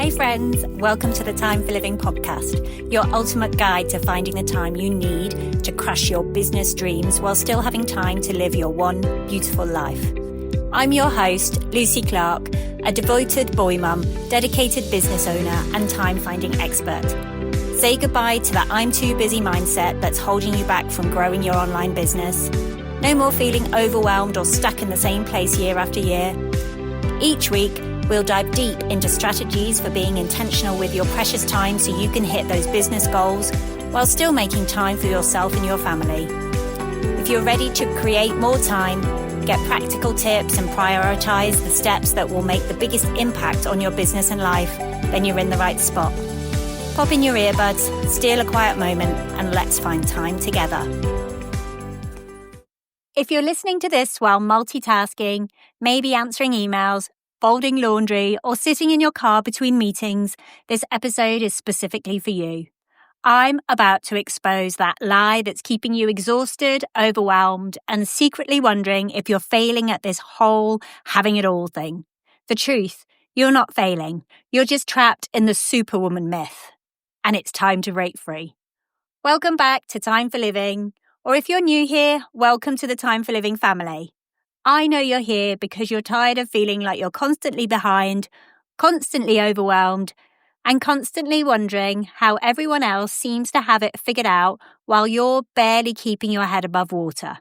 Hey friends, welcome to the Time for Living podcast, your ultimate guide to finding the time you need to crush your business dreams while still having time to live your one beautiful life. I'm your host, Lucy Clark, a devoted boy mum, dedicated business owner and time-finding expert. Say goodbye to the I'm too busy mindset that's holding you back from growing your online business. No more feeling overwhelmed or stuck in the same place year after year. Each week, we'll dive deep into strategies for being intentional with your precious time so you can hit those business goals while still making time for yourself and your family. If you're ready to create more time, get practical tips and prioritize the steps that will make the biggest impact on your business and life, then you're in the right spot. Pop in your earbuds, steal a quiet moment, and let's find time together. If you're listening to this while multitasking, maybe answering emails, folding laundry, or sitting in your car between meetings, this episode is specifically for you. I'm about to expose that lie that's keeping you exhausted, overwhelmed, and secretly wondering if you're failing at this whole having it all thing. The truth, you're not failing. You're just trapped in the Superwoman myth. And it's time to break free. Welcome back to Time for Living. Or if you're new here, welcome to the Time for Living family. I know you're here because you're tired of feeling like you're constantly behind, constantly overwhelmed, and constantly wondering how everyone else seems to have it figured out while you're barely keeping your head above water.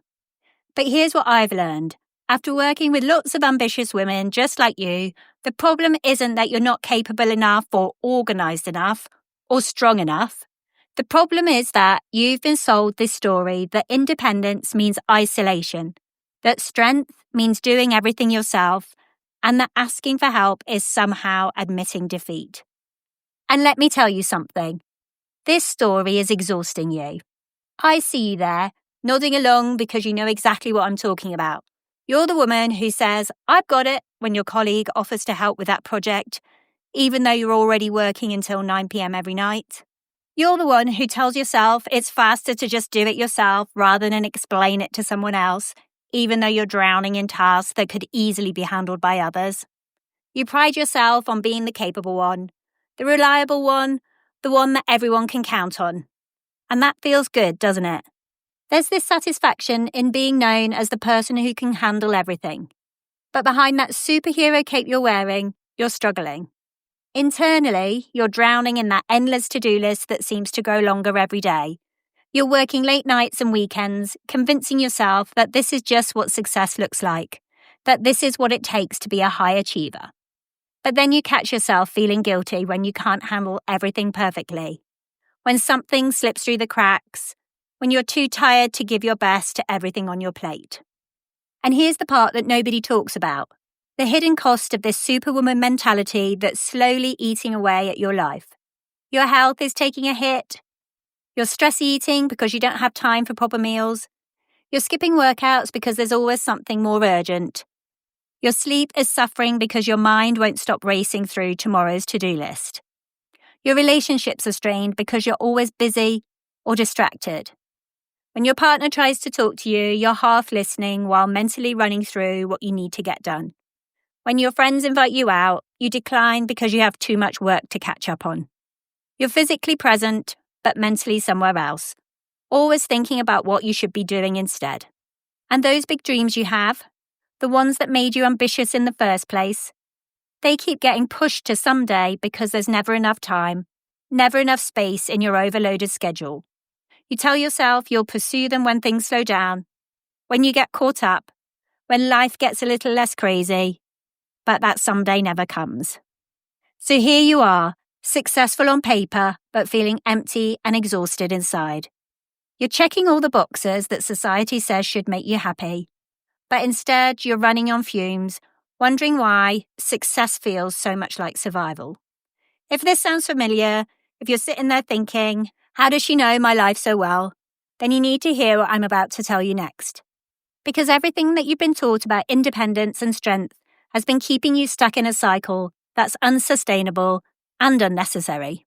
But here's what I've learned. After working with lots of ambitious women just like you, the problem isn't that you're not capable enough or organized enough or strong enough. The problem is that you've been sold this story that independence means isolation, that strength means doing everything yourself, and that asking for help is somehow admitting defeat. And let me tell you something. This story is exhausting you. I see you there, nodding along because you know exactly what I'm talking about. You're the woman who says, "I've got it," when your colleague offers to help with that project, even though you're already working until 9 p.m. every night. You're the one who tells yourself it's faster to just do it yourself rather than explain it to someone else, even though you're drowning in tasks that could easily be handled by others. You pride yourself on being the capable one, the reliable one, the one that everyone can count on. And that feels good, doesn't it? There's this satisfaction in being known as the person who can handle everything. But behind that superhero cape you're wearing, you're struggling. Internally, you're drowning in that endless to-do list that seems to grow longer every day. You're working late nights and weekends, convincing yourself that this is just what success looks like, that this is what it takes to be a high achiever. But then you catch yourself feeling guilty when you can't handle everything perfectly, when something slips through the cracks, when you're too tired to give your best to everything on your plate. And here's the part that nobody talks about, the hidden cost of this superwoman mentality that's slowly eating away at your life. Your health is taking a hit. You're stress eating because you don't have time for proper meals. You're skipping workouts because there's always something more urgent. Your sleep is suffering because your mind won't stop racing through tomorrow's to-do list. Your relationships are strained because you're always busy or distracted. When your partner tries to talk to you, you're half listening while mentally running through what you need to get done. When your friends invite you out, you decline because you have too much work to catch up on. You're physically present, but mentally somewhere else, always thinking about what you should be doing instead. And those big dreams you have, the ones that made you ambitious in the first place, they keep getting pushed to someday because there's never enough time, never enough space in your overloaded schedule. You tell yourself you'll pursue them when things slow down, when you get caught up, when life gets a little less crazy, but that someday never comes. So here you are, successful on paper, but feeling empty and exhausted inside. You're checking all the boxes that society says should make you happy, but instead you're running on fumes, wondering why success feels so much like survival. If this sounds familiar, if you're sitting there thinking, how does she know my life so well? Then you need to hear what I'm about to tell you next. Because everything that you've been taught about independence and strength has been keeping you stuck in a cycle that's unsustainable and unnecessary.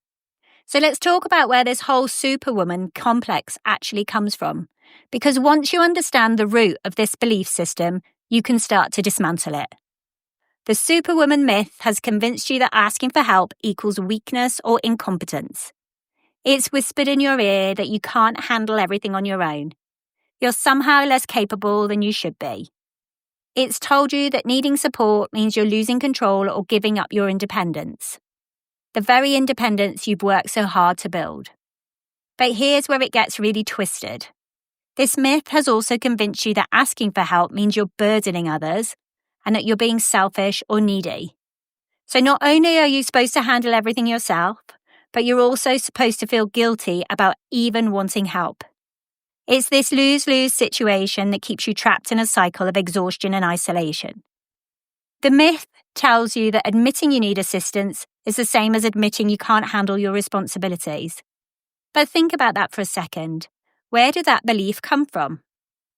So let's talk about where this whole superwoman complex actually comes from. Because once you understand the root of this belief system, you can start to dismantle it. The Superwoman myth has convinced you that asking for help equals weakness or incompetence. It's whispered in your ear that you can't handle everything on your own. You're somehow less capable than you should be. It's told you that needing support means you're losing control or giving up your independence. The very independence you've worked so hard to build. But here's where it gets really twisted. This myth has also convinced you that asking for help means you're burdening others and that you're being selfish or needy. So not only are you supposed to handle everything yourself, but you're also supposed to feel guilty about even wanting help. It's this lose-lose situation that keeps you trapped in a cycle of exhaustion and isolation. The myth tells you that admitting you need assistance is the same as admitting you can't handle your responsibilities. But think about that for a second. Where did that belief come from?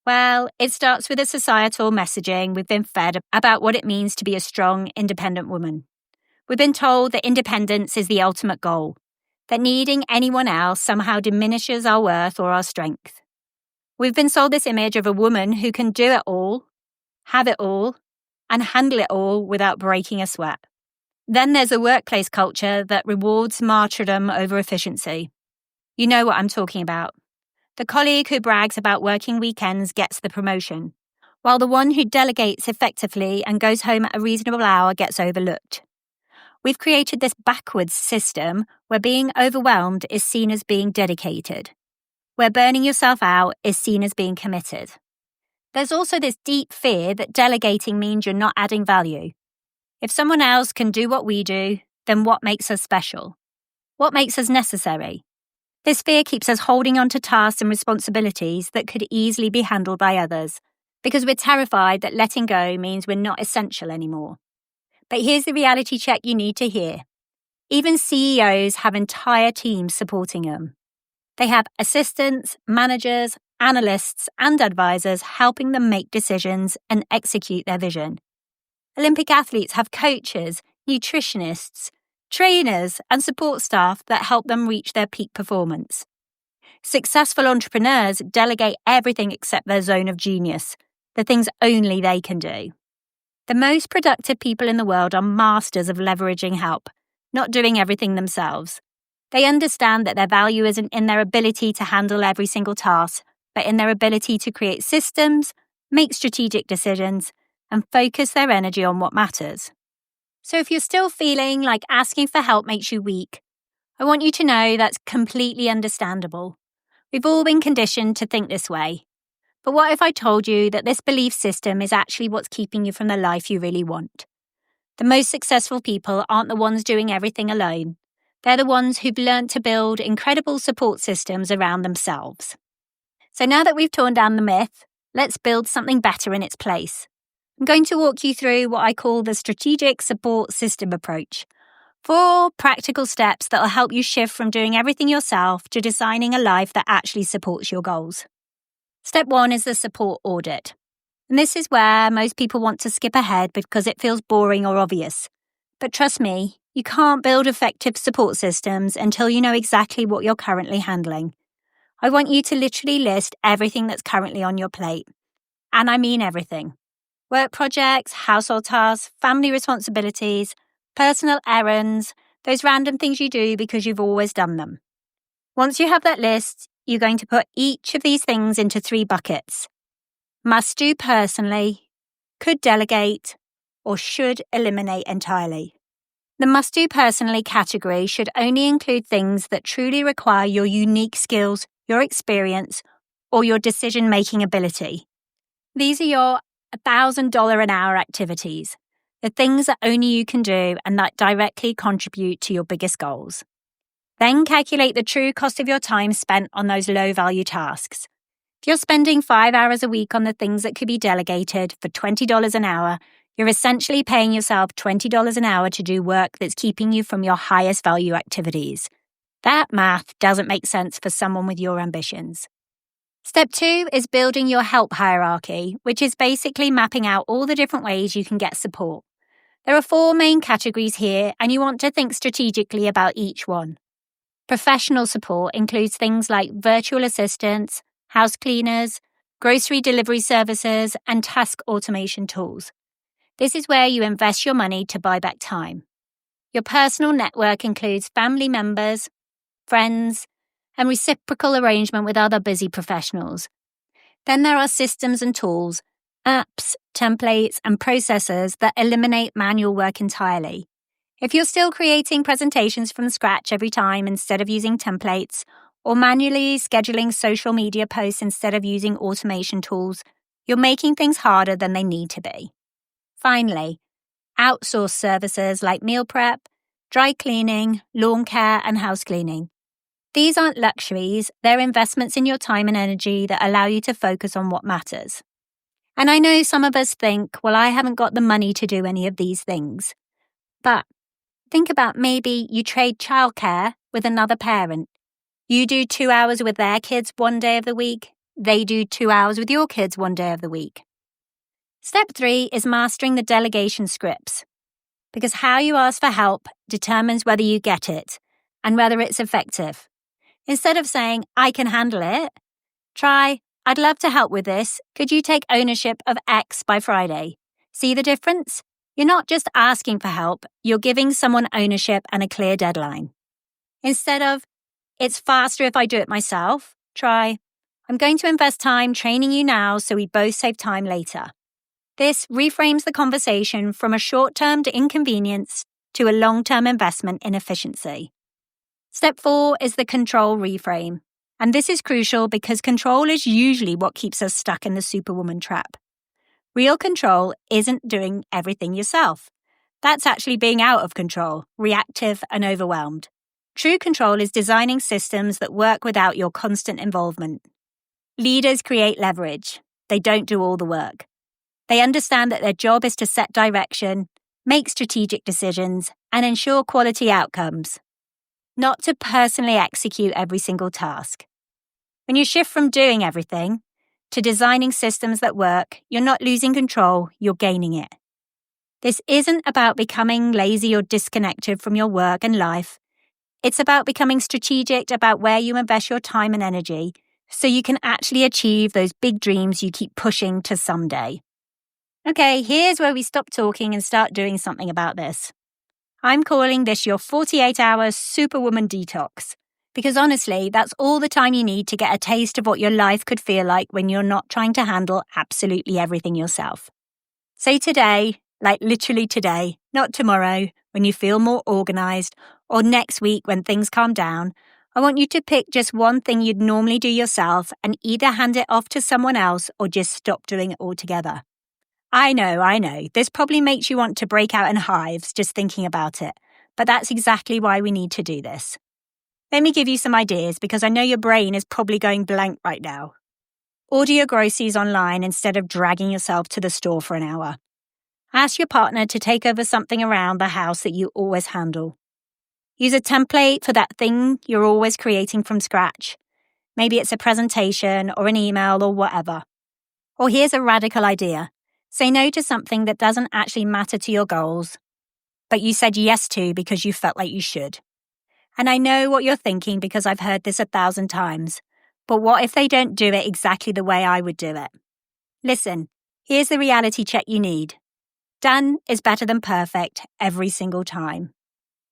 Well, it starts with the societal messaging we've been fed about what it means to be a strong, independent woman. We've been told that independence is the ultimate goal, that needing anyone else somehow diminishes our worth or our strength. We've been sold this image of a woman who can do it all, have it all, and handle it all without breaking a sweat. Then there's a workplace culture that rewards martyrdom over efficiency. You know what I'm talking about. The colleague who brags about working weekends gets the promotion, while the one who delegates effectively and goes home at a reasonable hour gets overlooked. We've created this backwards system where being overwhelmed is seen as being dedicated, where burning yourself out is seen as being committed. There's also this deep fear that delegating means you're not adding value. If someone else can do what we do, then what makes us special? What makes us necessary? This fear keeps us holding on to tasks and responsibilities that could easily be handled by others, because we're terrified that letting go means we're not essential anymore. But here's the reality check you need to hear. Even CEOs have entire teams supporting them. They have assistants, managers, analysts, and advisors helping them make decisions and execute their vision. Olympic athletes have coaches, nutritionists, trainers, and support staff that help them reach their peak performance. Successful entrepreneurs delegate everything except their zone of genius, the things only they can do. The most productive people in the world are masters of leveraging help, not doing everything themselves. They understand that their value isn't in their ability to handle every single task, but in their ability to create systems, make strategic decisions, and focus their energy on what matters. So if you're still feeling like asking for help makes you weak, I want you to know that's completely understandable. We've all been conditioned to think this way. But what if I told you that this belief system is actually what's keeping you from the life you really want? The most successful people aren't the ones doing everything alone. They're the ones who've learned to build incredible support systems around themselves. So now that we've torn down the myth, let's build something better in its place. I'm going to walk you through what I call the strategic support system approach. 4 practical steps that will help you shift from doing everything yourself to designing a life that actually supports your goals. Step 1 is the support audit. And this is where most people want to skip ahead because it feels boring or obvious. But trust me, you can't build effective support systems until you know exactly what you're currently handling. I want you to literally list everything that's currently on your plate. And I mean everything. Work projects, household tasks, family responsibilities, personal errands, those random things you do because you've always done them. Once you have that list, you're going to put each of these things into 3 buckets. Must do personally, could delegate, or should eliminate entirely. The must do personally category should only include things that truly require your unique skills, your experience, or your decision-making ability. These are your $1,000 an hour activities, the things that only you can do and that directly contribute to your biggest goals. Then calculate the true cost of your time spent on those low-value tasks. If you're spending 5 hours a week on the things that could be delegated for $20 an hour, you're essentially paying yourself $20 an hour to do work that's keeping you from your highest value activities. That math doesn't make sense for someone with your ambitions. Step 2 is building your help hierarchy, which is basically mapping out all the different ways you can get support. There are 4 main categories here, and you want to think strategically about each one. Professional support includes things like virtual assistants, house cleaners, grocery delivery services, and task automation tools. This is where you invest your money to buy back time. Your personal network includes family members, friends, and reciprocal arrangement with other busy professionals. Then there are systems and tools, apps, templates, and processes that eliminate manual work entirely. If you're still creating presentations from scratch every time instead of using templates, or manually scheduling social media posts instead of using automation tools, you're making things harder than they need to be. Finally, outsource services like meal prep, dry cleaning, lawn care, and house cleaning. These aren't luxuries, they're investments in your time and energy that allow you to focus on what matters. And I know some of us think, well, I haven't got the money to do any of these things. But think about maybe you trade childcare with another parent. You do 2 hours with their kids one day of the week. They do 2 hours with your kids one day of the week. Step 3 is mastering the delegation scripts, because how you ask for help determines whether you get it and whether it's effective. Instead of saying, I can handle it, try, I'd love to help with this. Could you take ownership of X by Friday? See the difference? You're not just asking for help, you're giving someone ownership and a clear deadline. Instead of, it's faster if I do it myself, try, I'm going to invest time training you now so we both save time later. This reframes the conversation from a short-term inconvenience to a long-term investment in efficiency. Step 4 is the control reframe. And this is crucial because control is usually what keeps us stuck in the Superwoman trap. Real control isn't doing everything yourself. That's actually being out of control, reactive and overwhelmed. True control is designing systems that work without your constant involvement. Leaders create leverage. They don't do all the work. They understand that their job is to set direction, make strategic decisions, and ensure quality outcomes, not to personally execute every single task. When you shift from doing everything to designing systems that work, you're not losing control, you're gaining it. This isn't about becoming lazy or disconnected from your work and life. It's about becoming strategic about where you invest your time and energy so you can actually achieve those big dreams you keep pushing to someday. Okay, here's where we stop talking and start doing something about this. I'm calling this your 48-hour Superwoman detox, because honestly, that's all the time you need to get a taste of what your life could feel like when you're not trying to handle absolutely everything yourself. So today, like literally today, not tomorrow, when you feel more organized, or next week when things calm down, I want you to pick just one thing you'd normally do yourself and either hand it off to someone else or just stop doing it altogether. I know, this probably makes you want to break out in hives just thinking about it, but that's exactly why we need to do this. Let me give you some ideas because I know your brain is probably going blank right now. Order your groceries online instead of dragging yourself to the store for an hour. Ask your partner to take over something around the house that you always handle. Use a template for that thing you're always creating from scratch. Maybe it's a presentation or an email or whatever. Or here's a radical idea. Say no to something that doesn't actually matter to your goals, but you said yes to because you felt like you should. And I know what you're thinking because I've heard this 1,000 times. But what if they don't do it exactly the way I would do it? Listen, here's the reality check you need. Done is better than perfect every single time.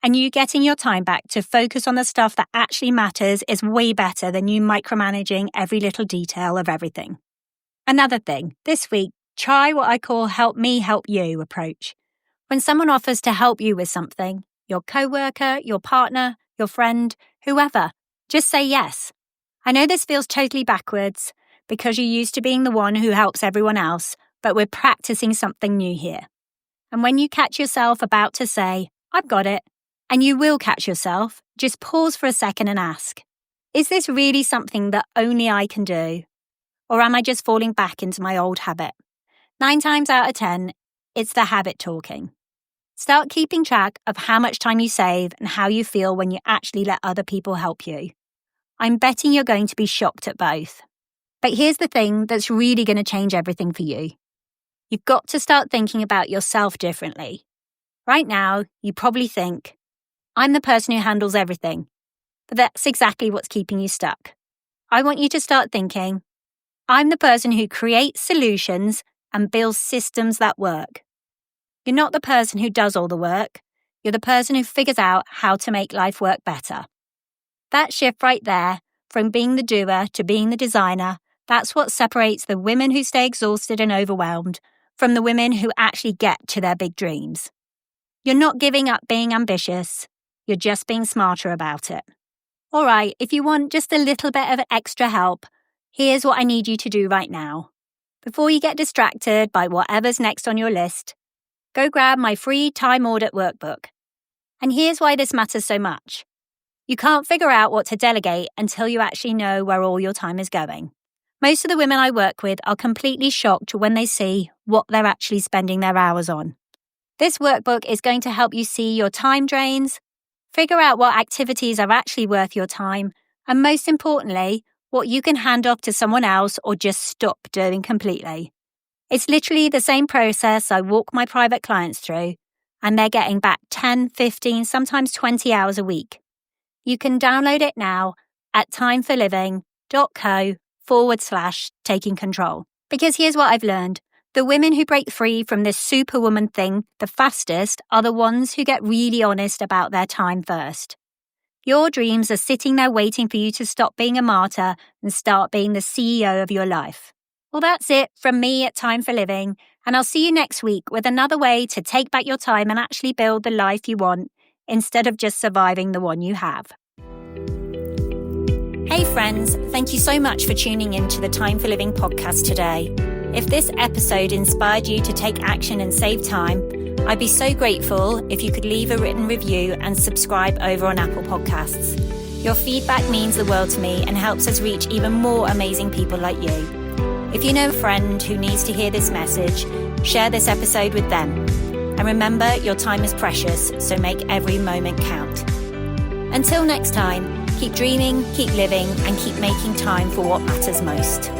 And you getting your time back to focus on the stuff that actually matters is way better than you micromanaging every little detail of everything. Another thing, this week, try what I call help me help you approach. When someone offers to help you with something, your coworker, your partner, your friend, whoever, just say yes. I know this feels totally backwards because you're used to being the one who helps everyone else, but we're practicing something new here. And when you catch yourself about to say, I've got it, and you will catch yourself, just pause for a second and ask, is this really something that only I can do? Or am I just falling back into my old habit? 9 times out of 10, it's the habit talking. Start keeping track of how much time you save and how you feel when you actually let other people help you. I'm betting you're going to be shocked at both. But here's the thing that's really going to change everything for you. You've got to start thinking about yourself differently. Right now, you probably think, I'm the person who handles everything. But that's exactly what's keeping you stuck. I want you to start thinking, I'm the person who creates solutions and builds systems that work. You're not the person who does all the work. You're the person who figures out how to make life work better. That shift right there, from being the doer to being the designer, that's what separates the women who stay exhausted and overwhelmed from the women who actually get to their big dreams. You're not giving up being ambitious. You're just being smarter about it. All right, if you want just a little bit of extra help, here's what I need you to do right now. Before you get distracted by whatever's next on your list, go grab my free time audit workbook. And here's why this matters so much. You can't figure out what to delegate until you actually know where all your time is going. Most of the women I work with are completely shocked when they see what they're actually spending their hours on. This workbook is going to help you see your time drains, figure out what activities are actually worth your time, and most importantly, what you can hand off to someone else or just stop doing completely. It's literally the same process I walk my private clients through, and they're getting back 10, 15, sometimes 20 hours a week. You can download it now at timeforliving.co/taking control. Because here's what I've learned. The women who break free from this Superwoman thing the fastest are the ones who get really honest about their time first. Your dreams are sitting there waiting for you to stop being a martyr and start being the CEO of your life. Well, that's it from me at Time for Living, and I'll see you next week with another way to take back your time and actually build the life you want instead of just surviving the one you have. Hey friends, thank you so much for tuning in to the Time for Living podcast today. If this episode inspired you to take action and save time, I'd be so grateful if you could leave a written review and subscribe over on Apple Podcasts. Your feedback means the world to me and helps us reach even more amazing people like you. If you know a friend who needs to hear this message, share this episode with them. And remember, your time is precious, so make every moment count. Until next time, keep dreaming, keep living, and keep making time for what matters most.